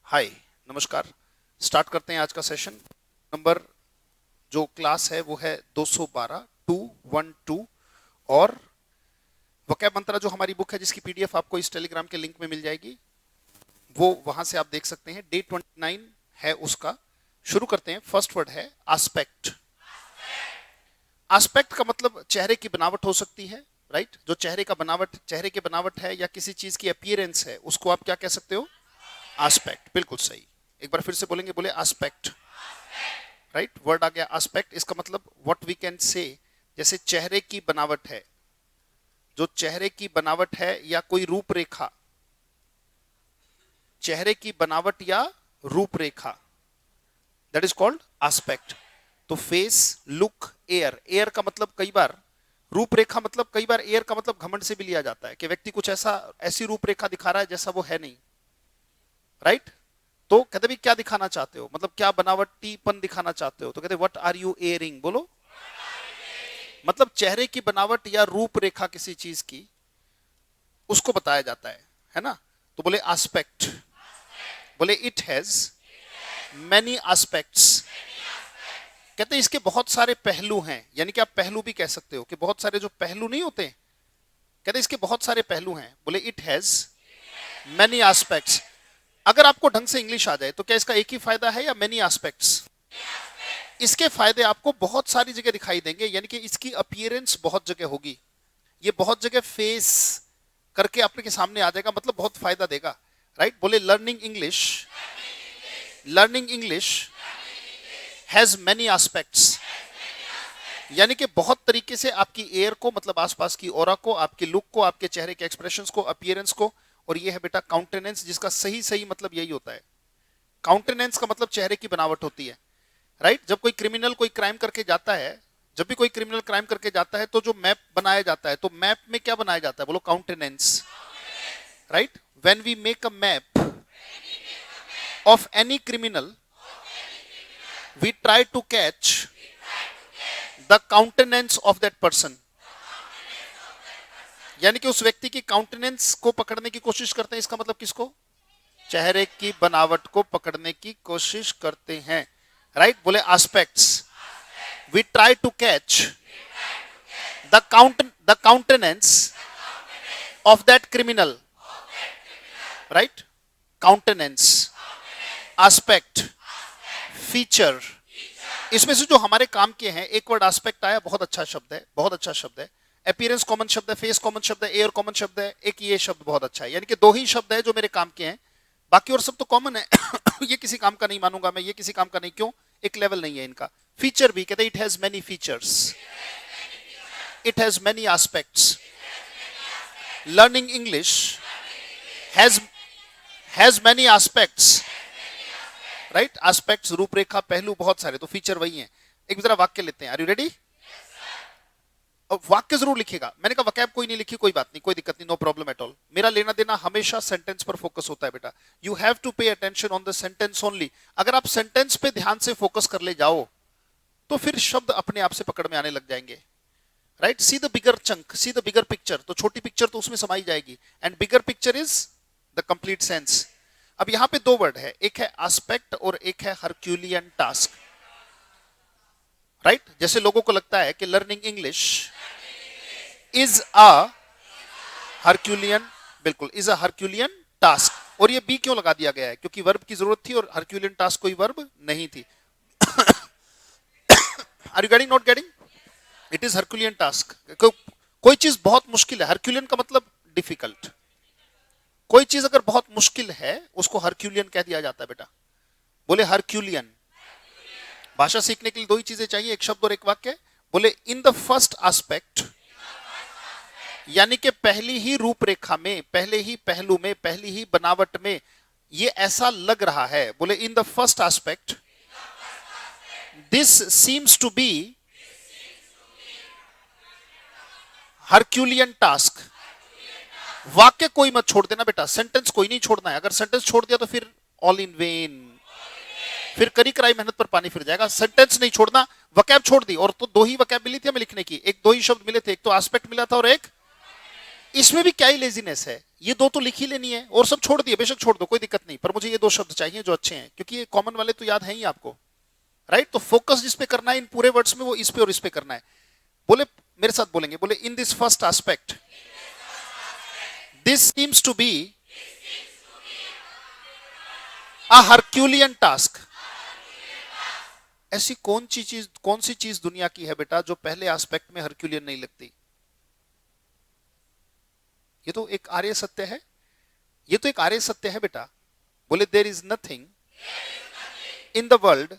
हाय, नमस्कार। स्टार्ट करते हैं आज का सेशन। नंबर जो क्लास है वो है 212 212 और वोकैब मंत्रा जो हमारी बुक है जिसकी पीडीएफ आपको इस टेलीग्राम के लिंक में मिल जाएगी, वो वहां से आप देख सकते हैं। डे 29 है उसका। शुरू करते हैं। फर्स्ट वर्ड है एस्पेक्ट। एस्पेक्ट का मतलब चेहरे की बनावट हो सकती है, राइट? जो चेहरे की बनावट है या किसी चीज की अपीयरेंस है, उसको आप क्या कह सकते हो? एस्पेक्ट। बिल्कुल सही। एक बार फिर से बोलेंगे, बोले एस्पेक्ट। राइट, वर्ड आ गया एस्पेक्ट। इसका मतलब व्हाट वी कैन से, जैसे चेहरे की बनावट है, जो चेहरे की बनावट है या कोई रूपरेखा, चेहरे की बनावट या रूपरेखा, दैट इज कॉल्ड एस्पेक्ट। तो फेस, लुक, एयर। एयर का मतलब कई बार, रूपरेखा मतलब कई बार एयर का मतलब घमंड से भी लिया जाता है कि व्यक्ति कुछ ऐसी रूपरेखा दिखा रहा है जैसा वो है नहीं, राइट? तो कहते भी क्या दिखाना चाहते हो, मतलब क्या बनावटीपन दिखाना चाहते हो, तो कहते व्हाट आर यू एयरिंग। बोलो, मतलब चेहरे की बनावट या रूपरेखा किसी चीज की, उसको बताया जाता है ना? तो बोले एस्पेक्ट। बोले इट हैज मैनी एस्पेक्ट्स। कहते हैं इसके बहुत सारे पहलू हैं, यानी कि आप पहलू भी कह सकते हो कि बहुत सारे जो पहलू नहीं होते, कहते इसके बहुत सारे पहलू हैं। बोले इट हैज मैनी एस्पेक्ट्स। अगर आपको ढंग से इंग्लिश आ जाए तो क्या इसका एक ही फायदा है या मेनी एस्पेक्ट्स? इसके फायदे आपको बहुत सारी जगह दिखाई देंगे, यानी कि इसकी अपीयरेंस बहुत जगह होगी, ये बहुत जगह फेस करके आपके सामने आ जाएगा, मतलब बहुत फायदा देगा, राइट? बोले learning English has many aspects, यानी कि बहुत तरीके से आपकी एयर को, मतलब आसपास की ऑरा को, आपके लुक को, आपके चेहरे के एक्सप्रेशंस को, अपीयरेंस को। और ये है बेटा काउंटेनेंस, जिसका सही मतलब यही होता है। काउंटेनेंस का मतलब चेहरे की बनावट होती है, राइट? जब कोई क्रिमिनल कोई क्राइम करके जाता है, जब भी कोई क्रिमिनल क्राइम करके जाता है तो जो मैप बनाया जाता है, तो मैप में क्या बनाया जाता है? बोलो countenance, right? When we make a map of any criminal we try to catch the countenance of that person, यानी कि उस व्यक्ति की काउंटेनेंस को पकड़ने की कोशिश करते हैं। इसका मतलब किसको? चेहरे की बनावट को पकड़ने की कोशिश करते हैं, राइट? बोले aspects, we try to catch the countenance of that criminal, right? Countenance, aspect, feature. इसमें से जो हमारे काम के हैं, एक वर्ड एस्पेक्ट आया, बहुत अच्छा शब्द है, बहुत अच्छा शब्द है। अपीयरेंस कॉमन शब्द है, फेस कॉमन शब्द है, एयर कॉमन शब्द है, एक ये शब्द बहुत अच्छा है, यानी कि दो ही शब्द है जो मेरे काम के हैं, बाकी और सब तो कॉमन है। ये किसी काम का नहीं मानूंगा मैं, ये किसी काम का नहीं। क्यों? एक लेवल नहीं है इनका। फीचर भी कहते हैं it has many features, it has many aspects. Learning English has many aspects, right? Aspects, रूपरेखा, पहलू बहुत सारे, तो फीचर वही है। एक जरा वाक्य लेते हैं। Are you ready? वाक्य जरूर लिखिएगा। मैंने कहा वकैब कोई नहीं लिखी, कोई बात नहीं, कोई दिक्कत नहीं, नो प्रॉब्लम एट ऑल। मेरा लेना देना हमेशा सेंटेंस पर फोकस होता है बेटा। You have to pay attention on the sentence only. अगर आप सेंटेंस पे ध्यान से फोकस कर ले जाओ तो फिर शब्द अपने आप से पकड़ में आने लग जाएंगे, right? See the bigger chunk, see the bigger picture, तो छोटी पिक्चर तो उसमें समाई जाएगी, and bigger picture is the complete sense. अब यहां पे दो वर्ड है, एक है एस्पेक्ट और एक है हरक्यूलियन टास्क, राइट? जैसे लोगों को लगता है कि learning English is a Herculean, बिल्कुल इज अ हरक्यूलियन टास्क। और ये बी क्यों लगा दिया गया है? क्योंकि वर्ब की जरूरत थी और हरक्यूलियन टास्क कोई वर्ब नहीं थी। Are you getting, not getting? It is Herculean task. कोई चीज बहुत मुश्किल है, हरक्यूलियन का मतलब डिफिकल्ट। कोई चीज अगर बहुत मुश्किल है उसको हरक्यूलियन कह दिया जाता है बेटा। बोले हरक्यूलियन। भाषा सीखने के लिए दो ही चीजें चाहिए, एक शब्द और एक वाक्य। बोले इन द फर्स्ट एस्पेक्ट, यानी कि पहली ही रूपरेखा में, पहले ही पहलू में, पहली ही बनावट में ये ऐसा लग रहा है। बोले in the first aspect this seems to be Herculean task. वाक्य कोई मत छोड़ देना बेटा, सेंटेंस कोई नहीं छोड़ना है। अगर सेंटेंस छोड़ दिया तो फिर ऑल इन वेन, फिर करी कराई मेहनत पर पानी फिर जाएगा। सेंटेंस नहीं छोड़ना। वकैब छोड़ दी, और तो दो ही वकैब मिली थी हमें लिखने की, एक दो ही शब्द मिले थे, एक तो एस्पेक्ट मिला था और एक इसमें भी क्या ही लेजीनेस है, ये दो तो लिख ही लेनी है और सब छोड़ दिए, बेशक छोड़ दो कोई दिक्कत नहीं, पर मुझे ये दो शब्द चाहिए जो अच्छे हैं, क्योंकि ये कॉमन वाले तो याद है ही आपको, राइट। तो फोकस जिस पे करना है इन पूरे वर्ड्स में वो इस पे और इस पे करना है। बोले, मेरे साथ बोलेंगे, बोले in this first aspect this seems to be a Herculean task. ऐसी कौन सी चीज दुनिया की है बेटा जो पहले एस्पेक्ट में हरक्यूलियन नहीं लगती? ये तो एक आर्य सत्य है, ये तो एक आर्य सत्य है बेटा। बोले there is nothing in the world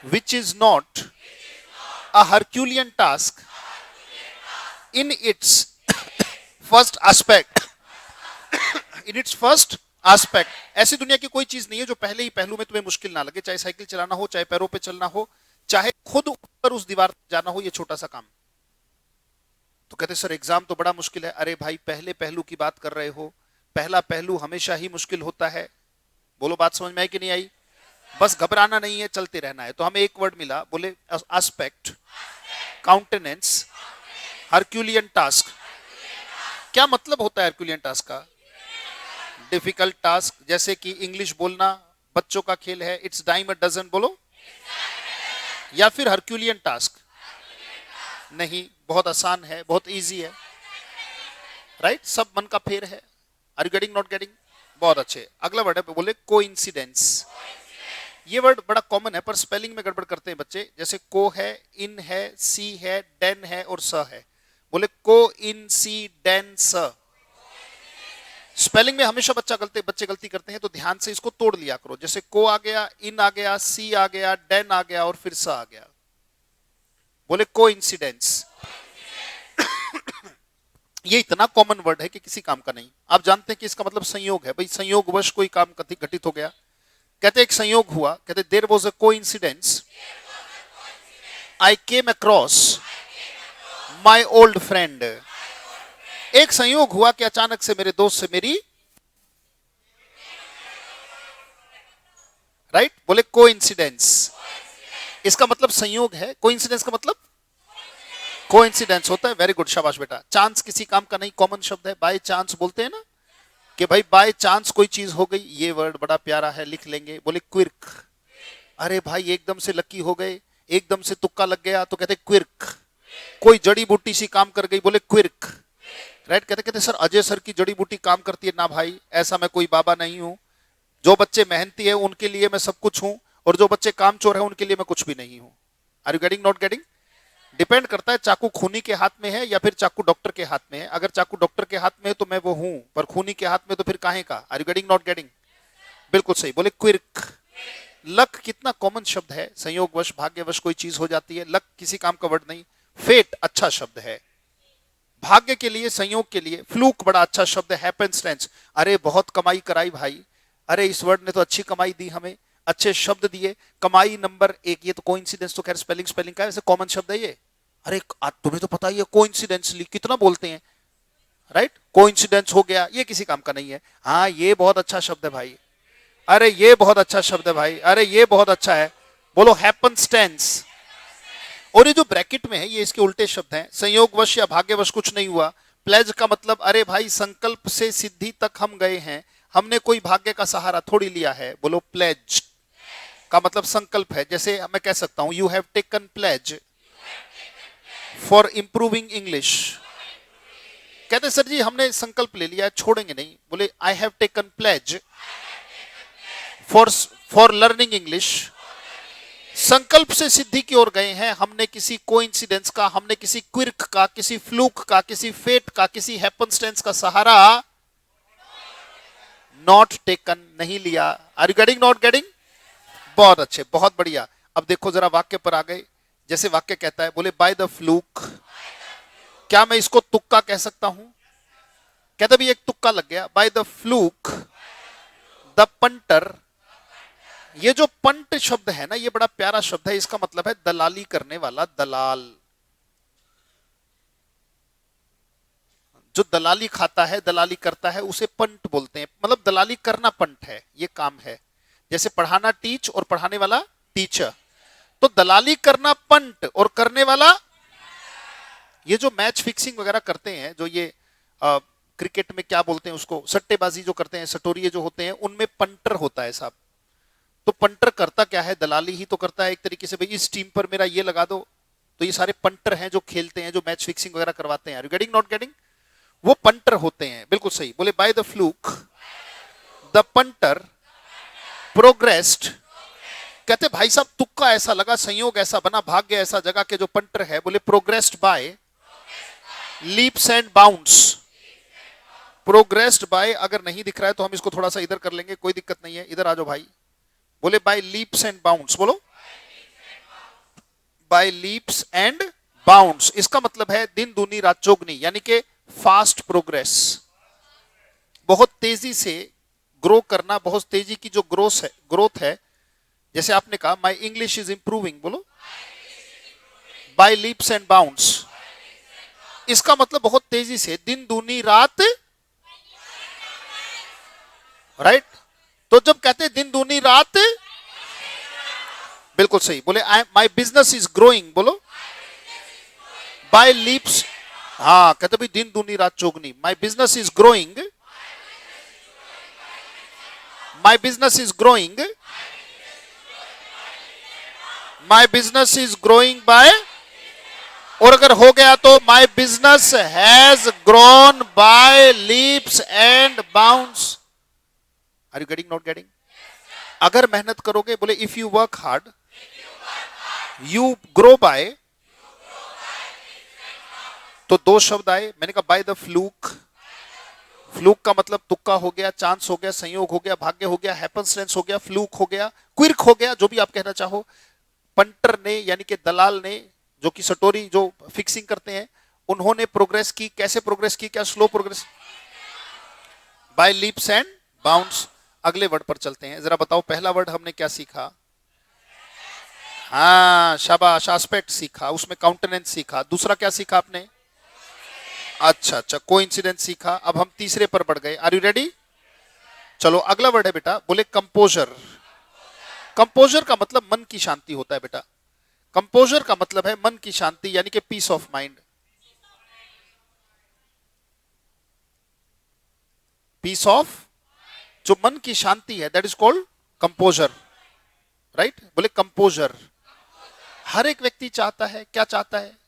which is not a Herculean task in its first aspect. In its first aspect, ऐसी दुनिया की कोई चीज नहीं है जो पहले ही पहलू में तुम्हें मुश्किल ना लगे, चाहे साइकिल चलाना हो, चाहे पैरों पे चलना हो, चाहे खुद ऊपर उस दीवार जाना हो, ये छोटा सा काम। तो कहते सर एग्जाम तो बड़ा मुश्किल है। अरे भाई पहले पहलू की बात कर रहे हो, पहला पहलू हमेशा ही मुश्किल होता है। बोलो बात समझ में आई कि नहीं आई? बस घबराना नहीं है, चलते रहना है। तो हमें एक वर्ड मिला, बोले एस्पेक्ट, काउंटेनेंस, हरक्यूलियन टास्क। क्या मतलब होता है हरक्यूलियन टास्क का? डिफिकल्ट टास्क, जैसे कि इंग्लिश बोलना बच्चों का खेल है, इट्स डाइम अ डजन बोलो, या फिर हरक्यूलियन टास्क नहीं, बहुत आसान है, बहुत इजी है, राइट, सब मन का फेर है। Are you getting not getting? बहुत अच्छे। अगला वर्ड है, बोले कोइंसिडेंस। ये वर्ड बड़ा कॉमन है पर स्पेलिंग में गड़बड़ करते हैं बच्चे। जैसे को है, इन है, सी है, डेन है और स है। बोले को इन सी डेन स। स्पेलिंग में हमेशा बच्चे गलती करते हैं, तो ध्यान से इसको तोड़ लिया करो। जैसे को आ गया, इन आ गया, सी आ गया, डेन आ गया और फिर स आ गया। बोले कोइंसिडेंस। ये इतना कॉमन वर्ड है कि किसी काम का नहीं। आप जानते हैं कि इसका मतलब संयोग है। भाई संयोगवश कोई काम घटित हो गया। कहते एक संयोग हुआ, कहते there was a coincidence, I came across my old friend. एक संयोग हुआ कि अचानक से मेरे दोस्त से मेरी, राइट, बोले कोइंसिडेंस। इसका मतलब संयोग है, कोइंसिडेंस का मतलब कोइंसिडेंस होता है। वेरी गुड, शाबाश बेटा। चांस किसी काम का नहीं, कॉमन शब्द है। बाय चांस बोलते हैं ना कि भाई बाय चांस कोई चीज हो गई। ये वर्ड बड़ा प्यारा है, लिख लेंगे। बोले क्विर्क। अरे भाई एकदम से लकी हो गए, एकदम से तुक्का लग गया, तो कहते क्विर्क। कोई जड़ी बूटी सी काम कर गई, बोले क्विर्क, राइट। कहते सर अजय सर की जड़ी बूटी काम करती है ना। भाई ऐसा मैं कोई बाबा नहीं हूं। जो बच्चे मेहनती है उनके लिए मैं सब कुछ हूं, और जो बच्चे कामचोर है उनके लिए मैं कुछ भी नहीं हूं। Are you getting not getting? Depend करता है चाकू खूनी के हाथ में है या फिर चाकू डॉक्टर के हाथ में है। अगर चाकू डॉक्टर के हाथ में है तो मैं वो हूं, पर खूनी के हाथ में तो फिर काहे का? Are you getting not getting? बिल्कुल सही। बोले क्विर्क। लक कितना कॉमन शब्द है। संयोगवश, भाग्यवश कोई चीज हो जाती है। लक किसी काम का वर्ड नहीं। फेट अच्छा शब्द है भाग्य के लिए, संयोग के लिए। फ्लूक बड़ा अच्छा शब्द है। हैपेंस्टेंस, अरे बहुत कमाई कराई भाई, अरे इस वर्ड ने तो अच्छी कमाई दी हमें, अच्छे शब्द दिए। कमाई नंबर एक। ये तो कोइंसिडेंस तो खैर स्पेलिंग का है, वैसे कॉमन शब्द है ये। अरे तुम्हें तो पता ही है कोइंसिडेंसली कितना बोलते हैं, राइट। कोइंसिडेंस हो गया, ये किसी काम का नहीं है। हाँ ये बहुत अच्छा शब्द है भाई, अरे ये बहुत अच्छा शब्द है भाई, अरे ये बहुत अच्छा है। बोलो हैपेंस्टेंस। और ये जो ब्रैकेट में है ये इसके उल्टे शब्द हैं। संयोगवश या भाग्यवश कुछ नहीं हुआ। प्लेज का मतलब अरे भाई संकल्प से सिद्धि तक हम गए हैं, हमने कोई भाग्य का सहारा थोड़ी लिया है। बोलो प्लेज का मतलब संकल्प है। जैसे मैं कह सकता हूं you have taken pledge for improving English. कहते सर जी हमने संकल्प ले लिया, छोड़ेंगे नहीं। बोले I have taken pledge for learning English. संकल्प से सिद्धि की ओर गए हैं। हमने किसी कोइंसिडेंस का, हमने किसी क्विर्क का, किसी फ्लूक का, किसी फेट का, किसी हैपेंस्टेंस का सहारा नॉट टेकन, नहीं लिया। Are you getting not getting? बहुत अच्छे, बहुत बढ़िया। अब देखो जरा वाक्य पर आ गए। जैसे वाक्य कहता है, बोले बाय द फ्लूक। क्या मैं इसको तुक्का कह सकता हूं? कहते भी एक तुक्का लग गया। By the fluke the punter. ये जो पंट शब्द है ना, ये बड़ा प्यारा शब्द है। इसका मतलब है दलाली करने वाला, दलाल। जो दलाली खाता है, दलाली करता है, उसे पंट बोलते हैं। मतलब दलाली करना पंट है, ये काम है। जैसे पढ़ाना टीच और पढ़ाने वाला टीचर। तो दलाली करना पंट और करने वाला, ये जो मैच फिक्सिंग वगैरह करते हैं, जो ये क्रिकेट में क्या बोलते हैं उसको, सट्टेबाजी जो करते हैं, सटोरिये जो होते हैं, उनमें पंटर होता है साहब। तो पंटर करता क्या है, दलाली ही तो करता है एक तरीके से, भाई इस टीम पर मेरा ये लगा दो। तो ये सारे पंटर हैं जो खेलते हैं, जो मैच फिक्सिंग वगैरह करवाते हैं। Getting not getting? वो पंटर होते हैं, बिल्कुल सही बोले। By the fluke the punter progressed, कहते भाई साहब तुक्का ऐसा लगा, संयोग ऐसा बना, भाग्य ऐसा जगह के जो पंटर है, बोले progressed by leaps and bounds. Progressed by अगर नहीं दिख रहा है तो हम इसको थोड़ा सा इधर कर लेंगे, कोई दिक्कत नहीं है, इधर आ जाओ भाई। बोले बाय लीप्स एंड बाउंड्स, बोलो बाय लीप्स एंड बाउंड्स। इसका मतलब है दिन दूनी रात चौगनी, यानी कि फास्ट प्रोग्रेस, बहुत तेजी से ग्रो करना, बहुत तेजी की जो ग्रोथ है। जैसे आपने कहा माय इंग्लिश इज इंप्रूविंग, बोलो बाय लीप्स एंड बाउंड्स। इसका मतलब बहुत तेजी से, दिन दूनी रात, राइट। तो जब कहते हैं दिन दूनी रात, बिल्कुल सही बोले। माय बिजनेस इज ग्रोइंग, बोलो बाय लीप्स, हाँ कहते भाई दिन दूनी रात चौगनी। My business is growing, my business is growing, my business is growing by, और अगर हो गया तो my business has grown by leaps and bounds. Are you getting not getting? अगर मेहनत करोगे, बोले if you work hard you grow by, तो दो शब्द आए, मैंने कहा बाय द फ्लूक। फ्लूक का मतलब तुक्का हो गया, चांस हो गया, संयोग हो गया, भाग्य हो गया, हैपन्स्टेंस हो गया, फ्लूक हो गया, क्विर्क हो गया, जो भी आप कहना चाहो। पंटर ने यानी कि दलाल ने, जो कि सटोरी जो फिक्सिंग करते हैं, उन्होंने प्रोग्रेस की। कैसे प्रोग्रेस की? क्या slow progress? By leaps and bounds. अगले वर्ड पर चलते हैं, जरा बताओ पहला वर्ड हमने क्या सीखा? हाँ शाबाश, एस्पेक्ट सीखा, उसमें काउंटेनेंस सीखा। दूसरा क्या सीखा आपने? अच्छा अच्छा, कोइंसिडेंस सीखा। अब हम तीसरे पर बढ़ गए। Are you ready? चलो अगला वर्ड है बेटा, बोले कंपोजर। कंपोजर का मतलब मन की शांति होता है बेटा। कंपोजर का मतलब है मन की शांति, यानी कि peace of mind. Peace of, जो मन की शांति है, that is called composure, right. बोले कंपोजर हर एक व्यक्ति चाहता है। क्या चाहता है?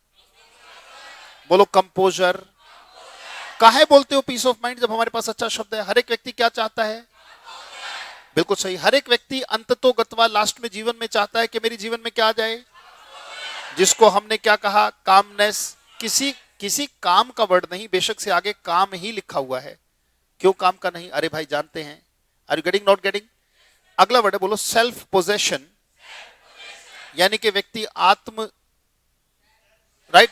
बोलो कंपोजर। काहे बोलते हो पीस ऑफ माइंड जब हमारे पास अच्छा शब्द है? हर एक व्यक्ति क्या चाहता है? बिल्कुल सही। हर एक व्यक्ति अंततो गत्वा लास्ट में जीवन में चाहता है कि मेरी जीवन में क्या आ जाए, जिसको हमने क्या कहा, कामनेस। किसी काम का वर्ड नहीं, बेशक से आगे काम ही लिखा हुआ है। क्यों काम का नहीं? अरे भाई जानते हैं। Are you getting not getting? अगला वर्ड है, बोलो सेल्फ पोजेशन, यानी कि व्यक्ति आत्म, राइट,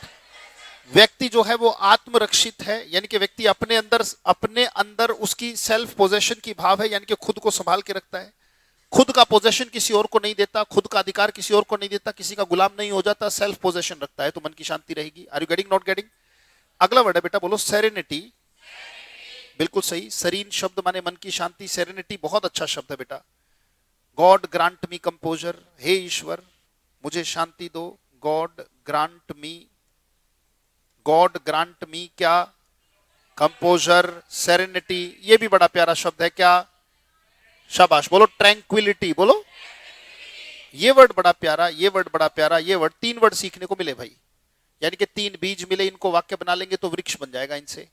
व्यक्ति जो है वो आत्मरक्षित है, यानी कि व्यक्ति अपने अंदर उसकी सेल्फ पोजेशन की भाव है, यानी कि खुद को संभाल के रखता है, खुद का पोजेशन किसी और को नहीं देता, खुद का अधिकार किसी और को नहीं देता, किसी का गुलाम नहीं हो जाता, सेल्फ पोजेशन रखता है, तो मन की शांति रहेगी। Are you getting not getting? अगला वर्ड है बेटा, बोलो सेरेनिटी। बिल्कुल सही, सरीन शब्द माने मन की शांति, सेरेनिटी बहुत अच्छा शब्द है बेटा। गॉड ग्रांट मी कंपोजर, हे ईश्वर मुझे शांति दो। God grant me, God grant me क्या? Composure, serenity. ये भी बड़ा प्यारा शब्द है, क्या? शाबाश, बोलो ट्रैंक्विलिटी। बोलो ये वर्ड बड़ा प्यारा, ये वर्ड बड़ा प्यारा, ये वर्ड, 3 वर्ड सीखने को मिले भाई, यानी कि 3 बीज मिले, इनको वाक्य बना लेंगे तो वृक्ष बन जाएगा इनसे,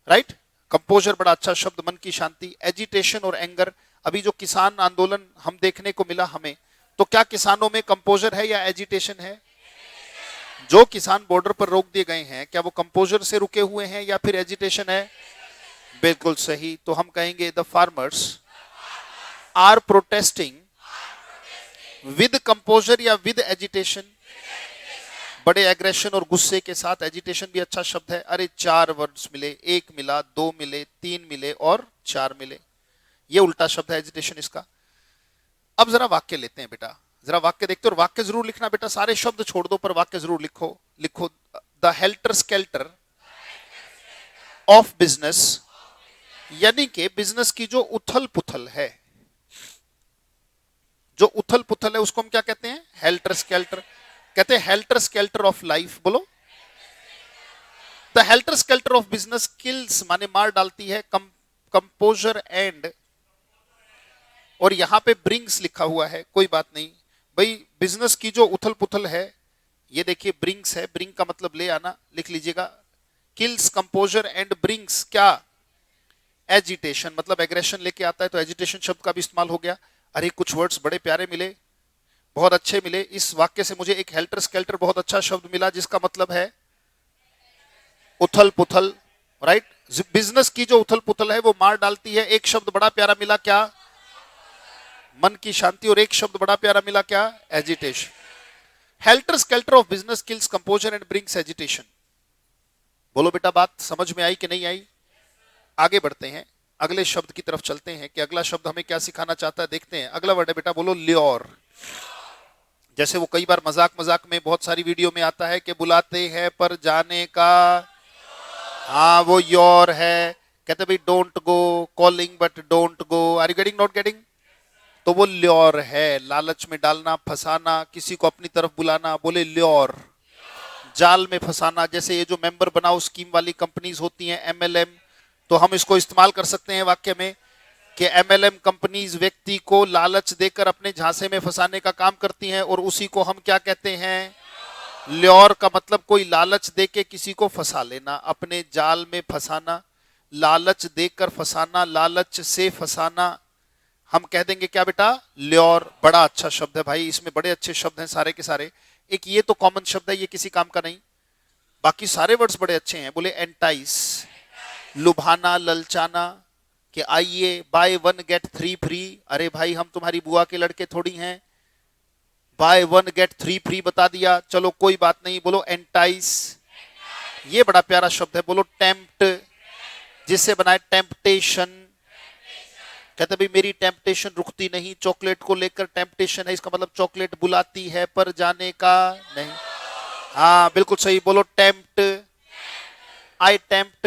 राइट। कंपोजर बड़ा अच्छा शब्द, मन की शांति। एजिटेशन और एंगर, अभी जो किसान आंदोलन हम देखने को मिला हमें, तो क्या किसानों में कंपोजर है या एजिटेशन है? जो किसान बॉर्डर पर रोक दिए गए हैं, क्या वो कंपोजर से रुके हुए हैं या फिर एजिटेशन है? बिल्कुल सही। तो हम कहेंगे the farmers are protesting with composure या विद एजिटेशन, बड़े एग्रेशन और गुस्से के साथ। एजिटेशन भी अच्छा शब्द है। अरे 4 वर्ड्स मिले, 1 मिला, 2 मिले, 3 मिले और 4 मिले, ये उल्टा शब्द है एजिटेशन इसका। अब जरा वाक्य लेते हैं बेटा, जरा वाक्य देखते हो, और वाक्य जरूर लिखना बेटा, सारे शब्द छोड़ दो पर वाक्य जरूर लिखो। लिखो the helter skeletal of business, यानी कि बिजनेस की जो उथल पुथल है, जो उथल पुथल है उसको हम क्या कहते हैं? Helter skeletal. कहते हैं हेल्टर स्केल्टर ऑफ लाइफ। बोलो the helter skeletal of business kills माने मार डालती है, कंपोजर एंड, और यहां पे ब्रिंग्स लिखा हुआ है, कोई बात नहीं भाई, बिजनेस की जो उथल पुथल है, ये देखिए ब्रिंग्स है, ब्रिंग का मतलब ले आना, लिख लीजिएगा, किल्स कंपोजर एंड ब्रिंग्स क्या, एजिटेशन, मतलब एग्रेशन लेके आता है, तो एजिटेशन शब्द का भी इस्तेमाल हो गया। अरे कुछ वर्ड्स बड़े प्यारे मिले, बहुत अच्छे मिले, इस वाक्य से मुझे एक हेल्टर स्केल्टर बहुत अच्छा शब्द मिला जिसका मतलब है उथल पुथल, राइट। बिजनेस की जो उथल पुथल है वो मार डालती है। एक शब्द बड़ा प्यारा मिला क्या, मन की शांति, और एक शब्द बड़ा प्यारा मिला क्या, agitation. Helter skeletal of business kills composer and brings agitation. बोलो बेटा, बात समझ में आई कि नहीं आई? आगे बढ़ते हैं, अगले शब्द की तरफ चलते हैं कि अगला शब्द हमें क्या सिखाना चाहता है, देखते हैं। अगला वर्ड है बेटा, बोलो ल्योर। जैसे वो कई बार मजाक मजाक में बहुत सारी वीडियो में आता है कि बुलाते हैं पर जाने का, हाँ वो योर है, कहते भाई don't go, calling but don't go, are you getting not getting? तो वो ल्योर है, लालच में डालना, फंसाना, किसी को अपनी तरफ बुलाना, बोले ल्योर, जाल में फंसाना। जैसे ये जो मेंबर बनाओ स्कीम वाली कंपनीज होती हैं एमएलएम, तो हम इसको इस्तेमाल कर सकते हैं वाक्य में कि एमएलएम कंपनीज व्यक्ति को लालच देकर अपने झांसे में फंसाने का काम करती हैं, और उसी को हम क्या कहते हैं, ल्योर का मतलब कोई लालच देके किसी को फंसा लेना, अपने जाल में फंसाना, लालच देकर फंसाना, लालच से फंसाना, हम कह देंगे क्या बेटा, ल्योर। बड़ा अच्छा शब्द है भाई, इसमें बड़े अच्छे शब्द हैं सारे के सारे। एक ये तो कॉमन शब्द है, ये किसी काम का नहीं, बाकी सारे वर्ड्स बड़े अच्छे हैं। बोले एंटाइस, लुभाना, ललचाना, कि आइए बाय 1 गेट 3 फ्री, अरे भाई हम तुम्हारी बुआ के लड़के थोड़ी हैं, बाय 1 गेट 3 फ्री बता दिया, चलो कोई बात नहीं। बोलो एंटाइस, ये बड़ा प्यारा शब्द है। बोलो टेम्प्ट, जिससे बनाए टेम्पटेशन, कहते भाई मेरी टेम्पटेशन रुकती नहीं, चॉकलेट को लेकर टेम्पटेशन है, इसका मतलब चॉकलेट बुलाती है पर जाने का नहीं। हाँ बिल्कुल सही, बोलो tempt, I tempt,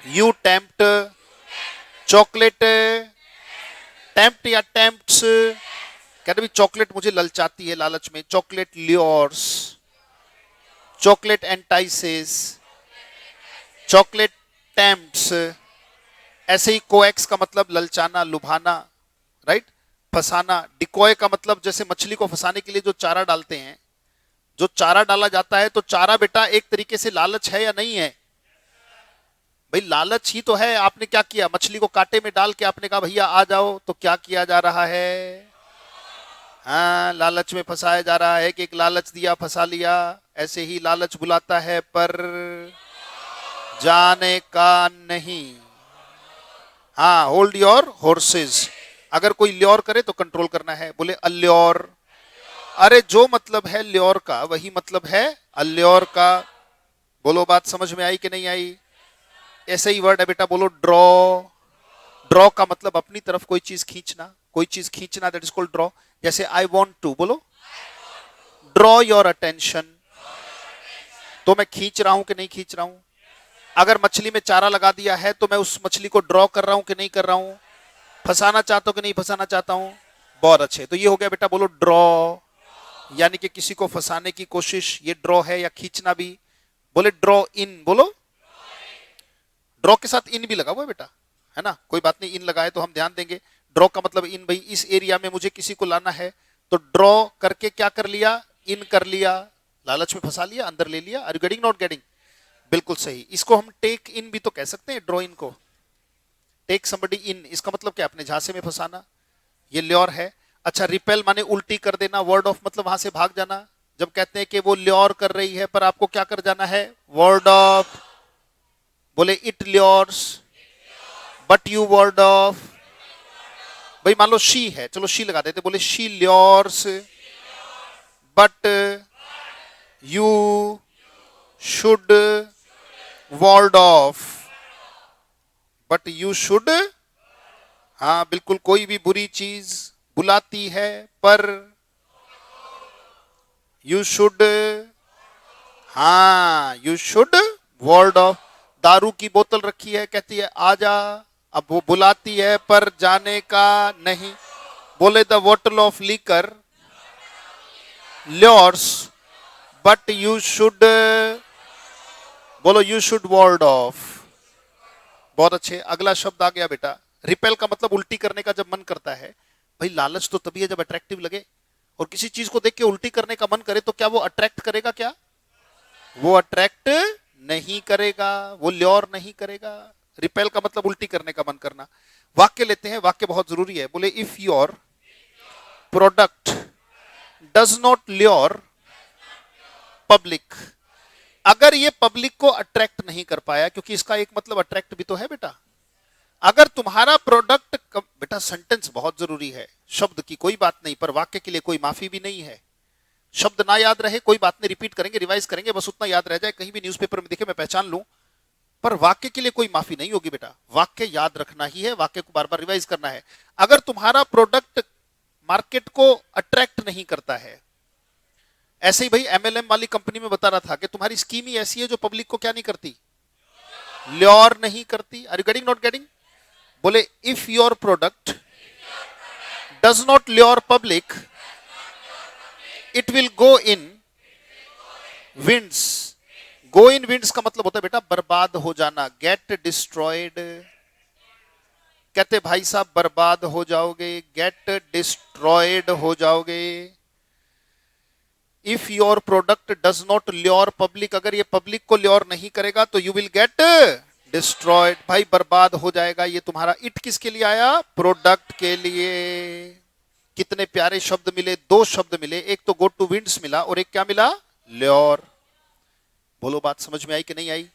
you tempt, chocolate tempt या टेम्प्ट्स, कहते भाई चॉकलेट मुझे ललचाती है लालच में, चॉकलेट ल्योर्स, चॉकलेट एंटाइसेस, चॉकलेट टेम्प्ट्स। ऐसे ही कोएक्स का मतलब ललचाना, लुभाना, राइट, फंसाना। डिकॉय का मतलब जैसे मछली को फंसाने के लिए जो चारा डालते हैं, जो चारा डाला जाता है, तो चारा बेटा एक तरीके से लालच है या नहीं है? भाई लालच ही तो है। आपने क्या किया, मछली को कांटे में डाल के आपने कहा भैया आ जाओ, तो क्या किया जा रहा है, हाँ लालच में फंसाया जा रहा है कि एक लालच दिया फंसा लिया। ऐसे ही लालच बुलाता है पर जाने का नहीं। हाँ, होल्ड योर हॉर्सेस, अगर कोई ल्योर करे तो कंट्रोल करना है। बोले अल्योर, अरे जो मतलब है ल्योर का वही मतलब है अल्योर का। बोलो बात समझ में आई कि नहीं आई? ऐसे ही वर्ड है बेटा, बोलो ड्रॉ। ड्रॉ का मतलब अपनी तरफ कोई चीज खींचना, कोई चीज खींचना, दैट इज कॉल्ड ड्रॉ। जैसे आई वॉन्ट टू, बोलो ड्रॉ योर अटेंशन, तो मैं खींच रहा हूं कि नहीं खींच रहा हूं? अगर मछली में चारा लगा दिया है तो मैं उस मछली को ड्रॉ कर रहा हूं कि नहीं कर रहा हूं? फंसाना चाहता हूं कि नहीं फंसाना चाहता हूं? बहुत अच्छे, तो ये हो गया बेटा, बोलो ड्रॉ, यानी कि किसी को फंसाने की कोशिश, ये ड्रॉ है, या खींचना भी। बोले ड्रॉ इन, बोलो ड्रॉ के साथ इन भी लगा हुआ है बेटा, है ना, कोई बात नहीं, इन लगाए तो हम ध्यान देंगे। ड्रॉ का मतलब इन, भाई इस एरिया में मुझे किसी को लाना है, तो ड्रॉ करके क्या कर लिया, इन कर लिया, लालच में फंसा लिया, अंदर ले लिया। Are you getting not getting? बिल्कुल सही। इसको हम टेक इन भी तो कह सकते हैं, ड्रॉ इन को, टेक समबडी इन, इसका मतलब क्या, अपने झांसे में फंसाना, ये ल्योर है। अच्छा, रिपेल माने उल्टी कर देना, वर्ड ऑफ मतलब वहां से भाग जाना। जब कहते हैं कि वो ल्योर कर रही है पर आपको क्या कर जाना है, वर्ड ऑफ। बोले it lures but you word of. भाई मान लो शी है, चलो शी लगा देते, बोले she lures but you should word of, but you should, हाँ बिल्कुल, कोई भी बुरी चीज बुलाती है पर यू शुड, हाँ यू शुड वर्ड ऑफ। दारू की बोतल रखी है, कहती है आजा, अब वो बुलाती है पर जाने का नहीं। बोले द बोतल of liquor lures but you should बोलो यू शुड वार्ड ऑफ। बहुत अच्छे। अगला शब्द आ गया बेटा, रिपेल का मतलब उल्टी करने का जब मन करता है। भाई लालच तो तभी है जब अट्रैक्टिव लगे, और किसी चीज को देख के उल्टी करने का मन करे तो क्या वो अट्रैक्ट करेगा? क्या वो अट्रैक्ट नहीं करेगा, वो ल्योर नहीं करेगा। रिपेल का मतलब उल्टी करने का मन करना। वाक्य लेते हैं, वाक्य बहुत जरूरी है। बोले if your product does not lure public, अगर ये पब्लिक को अट्रैक्ट नहीं कर पाया, क्योंकि इसका एक मतलब अट्रैक्ट भी तो है बेटा। अगर तुम्हारा प्रोडक्ट, बेटा सेंटेंस बहुत जरूरी है, शब्द की कोई बात नहीं, पर वाक्य के लिए कोई माफी भी नहीं है। शब्द ना याद रहे कोई बात नहीं, रिपीट करेंगे, रिवाइज करेंगे, बस उतना याद रह जाए, कहीं भी न्यूज़पेपर में दिखे मैं पहचान लूं, पर वाक्य के लिए कोई माफी नहीं होगी बेटा। वाक्य याद रखना ही है, वाक्य को बार बार रिवाइज करना है। अगर तुम्हारा प्रोडक्ट मार्केट को अट्रैक्ट नहीं करता है, ऐसे ही भाई एमएलएम वाली कंपनी में बता रहा था कि तुम्हारी स्कीम ही ऐसी है जो पब्लिक को क्या नहीं करती, ल्योर नहीं करती। Are you getting not getting? बोले if your product does not lure public, it will go in winds. Go in winds का मतलब होता है बेटा बर्बाद हो जाना, गेट डिस्ट्रॉयड। कहते भाई साहब बर्बाद हो जाओगे, गेट डिस्ट्रॉयड हो जाओगे। If your product does not lure public, अगर ये पब्लिक को ल्योर नहीं करेगा तो यू विल गेट डिस्ट्रॉयड, भाई बर्बाद हो जाएगा। ये तुम्हारा इट किसके लिए आया? प्रोडक्ट के लिए। कितने प्यारे शब्द मिले, दो शब्द मिले, एक तो गो टू विंड्स मिला और एक क्या मिला? ल्योर। बोलो बात समझ में आई कि नहीं आई?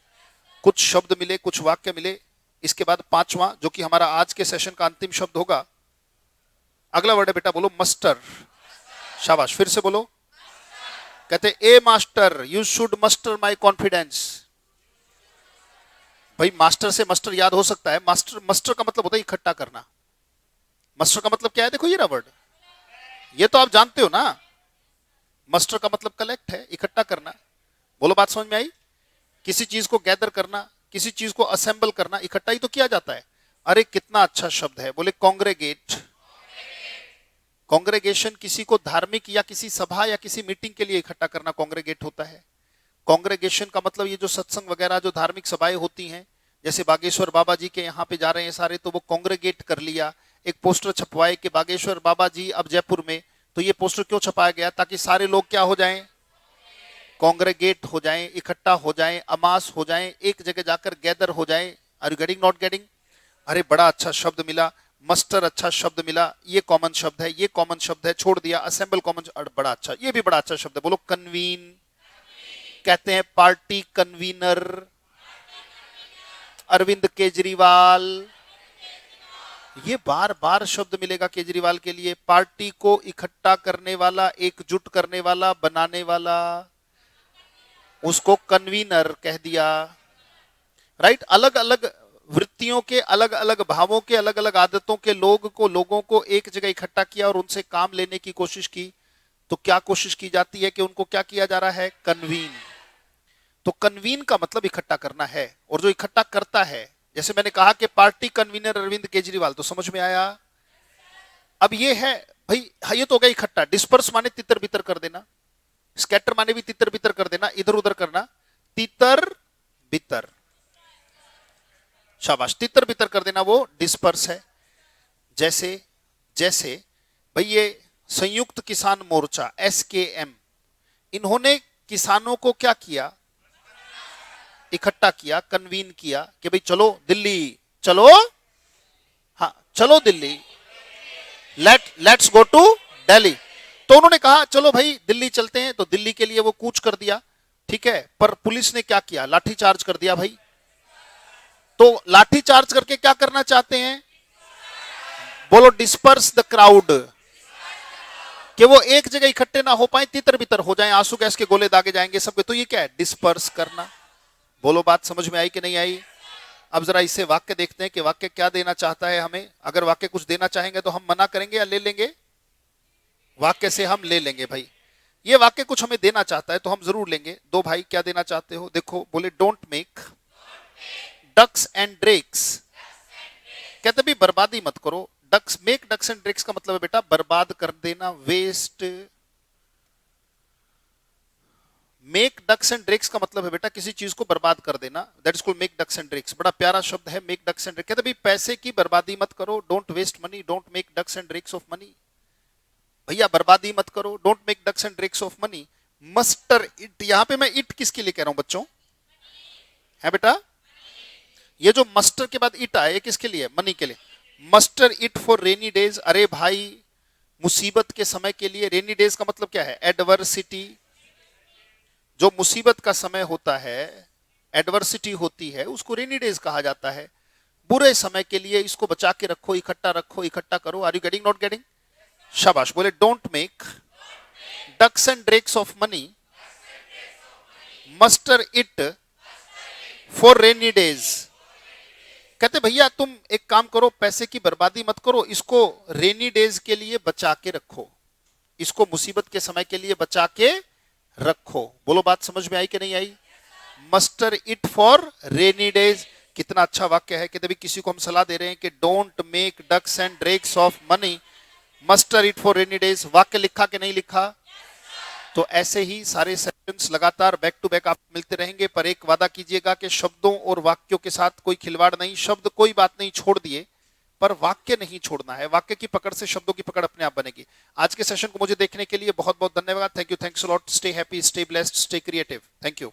कुछ शब्द मिले, कुछ वाक्य मिले। इसके बाद पांचवा, जो कि हमारा आज के सेशन का अंतिम शब्द होगा, अगला वर्ड है बेटा, बोलो मस्टर। शाबाश, फिर से बोलो। कहते a master you should muster my confidence. भाई मास्टर से मस्टर याद हो सकता है, मास्टर, मस्टर का मतलब होता है इकट्ठा करना। मस्टर का मतलब क्या है? देखो ये रहा वर्ड, ये तो आप जानते हो ना। मस्टर का मतलब कलेक्ट है, इकट्ठा करना। बोलो बात समझ में आई? किसी चीज को गैदर करना, किसी चीज को असेंबल करना, इकट्ठा ही तो किया जाता है। अरे कितना अच्छा शब्द है। बोले कॉन्ग्रेगेट। कॉन्ग्रेगेशन किसी को धार्मिक या किसी सभा या किसी मीटिंग के लिए इकट्ठा करना कॉन्ग्रेगेट होता है। कॉन्ग्रेगेशन का मतलब ये जो सत्संग वगैरह जो धार्मिक सभाएं होती हैं, जैसे बागेश्वर बाबा जी के यहाँ पे जा रहे हैं सारे, तो वो कॉन्ग्रेगेट कर लिया। एक पोस्टर छपवाए कि बागेश्वर बाबा जी अब जयपुर में, तो ये पोस्टर क्यों छपाया गया? ताकि सारे लोग क्या हो जाएं? कॉन्ग्रेगेट हो जाएं, इकट्ठा हो जाएं, अमास हो जाएं, एक जगह जाकर गैदर हो जाएं। Are you getting not getting? अरे बड़ा अच्छा शब्द मिला, मस्टर अच्छा शब्द मिला, ये कॉमन शब्द है, ये कॉमन शब्द है, छोड़ दिया असेंबल कॉमन, बड़ा अच्छा, ये भी बड़ा अच्छा शब्द है। बोलो कन्वीन। कहते हैं पार्टी कन्वीनर अरविंद केजरीवाल। ये बार बार शब्द मिलेगा केजरीवाल के लिए। पार्टी को इकट्ठा करने वाला, एकजुट करने वाला, बनाने वाला, उसको कन्वीनर कह दिया। राइट? अलग अलग वृत्तियों के, अलग अलग भावों के, अलग अलग आदतों के लोगों को एक जगह इकट्ठा किया और उनसे काम लेने की कोशिश की। तो क्या कोशिश की जाती है कि उनको क्या किया जा रहा है? कन्वीन। तो कन्वीन का मतलब इकट्ठा करना है, और जो इकट्ठा करता है, जैसे मैंने कहा कि पार्टी कन्वीनर अरविंद केजरीवाल, तो समझ में आया? अब ये है भाई, ये तो हो गया इकट्ठा। डिस्पर्स माने तितर बितर कर देना, स्कैटर माने भी तितर बितर कर देना, इधर उधर करना, तितर बितर। शाबाश, तितर बितर कर देना वो डिस्पर्स है। जैसे जैसे भाई ये संयुक्त किसान मोर्चा SKM, इन्होंने किसानों को क्या किया? इकट्ठा किया, कन्वीन किया कि भाई चलो दिल्ली, चलो, हाँ चलो Delhi, let's go to Delhi. तो उन्होंने कहा चलो भाई दिल्ली चलते हैं, तो दिल्ली के लिए वो कूच कर दिया, ठीक है। पर पुलिस ने क्या किया? लाठी चार्ज कर दिया भाई। तो लाठी चार्ज करके क्या करना चाहते हैं? बोलो डिस्पर्स द क्राउड, कि वो एक जगह इकट्ठे ना हो पाए, तितर बितर हो जाएं, आंसू गैस के गोले दागे जाएंगे सबके। तो ये क्या है? डिस्पर्स करना। बोलो बात समझ में आई कि नहीं आई? अब जरा इसे वाक्य देखते हैं कि वाक्य क्या देना चाहता है हमें। अगर वाक्य कुछ देना चाहेंगे तो हम मना करेंगे या ले लेंगे? वाक्य से हम ले लेंगे भाई। ये वाक्य कुछ हमें देना चाहता है तो हम जरूर लेंगे। दो भाई क्या देना चाहते हो? देखो, बोले don't make ducks and drakes. कहते भी बर्बादी मत करो। Ducks, make ducks and drakes का मतलब है बेटा बर्बाद कर देना, waste. Make ducks and drakes का मतलब है बेटा किसी चीज को बर्बाद कर देना, that is called make ducks and drakes. बड़ा प्यारा शब्द है मेक डक्स एंड ड्रेक्स। कहते भाई पैसे की बर्बादी मत करो, don't waste money, don't make ducks and drakes of money. भैया बर्बादी मत करो, don't make ducks and drakes of money. Muster it, यहां पे मैं इट किसके लिए कह रहा हूं बच्चों, है बेटा? ये जो मस्टर के बाद इट आया ये किसके लिए? मनी के लिए। Muster it for rainy days. अरे भाई मुसीबत के समय के लिए। रेनी डेज का मतलब क्या है? एडवर्सिटी। जो मुसीबत का समय होता है, एडवर्सिटी होती है, उसको रेनी डेज कहा जाता है। बुरे समय के लिए इसको बचा के रखो, इकट्ठा करो। Are you getting, not getting? शाबाश। बोले don't make ducks and drakes of money, muster it for rainy days. कहते भैया तुम एक काम करो, पैसे की बर्बादी मत करो, इसको रेनी डेज के लिए बचा के रखो, इसको मुसीबत के समय के लिए बचा के रखो। बोलो बात समझ में आई कि नहीं आई? Muster it for rainy days. कितना अच्छा वाक्य है। कहते भी किसी को हम सलाह दे रहे हैं कि don't make ducks and drakes of money, muster it for rainy days. वाक्य लिखा कि नहीं लिखा? तो ऐसे ही सारे सेशंस लगातार बैक टू बैक आप मिलते रहेंगे, पर एक वादा कीजिएगा कि शब्दों और वाक्यों के साथ कोई खिलवाड़ नहीं। शब्द कोई बात नहीं छोड़ दिए, पर वाक्य नहीं छोड़ना है। वाक्य की पकड़ से शब्दों की पकड़ अपने आप बनेगी। आज के सेशन को मुझे देखने के लिए बहुत बहुत धन्यवाद। Thank you, thanks a lot. Stay happy, stay blessed, stay creative. Thank you.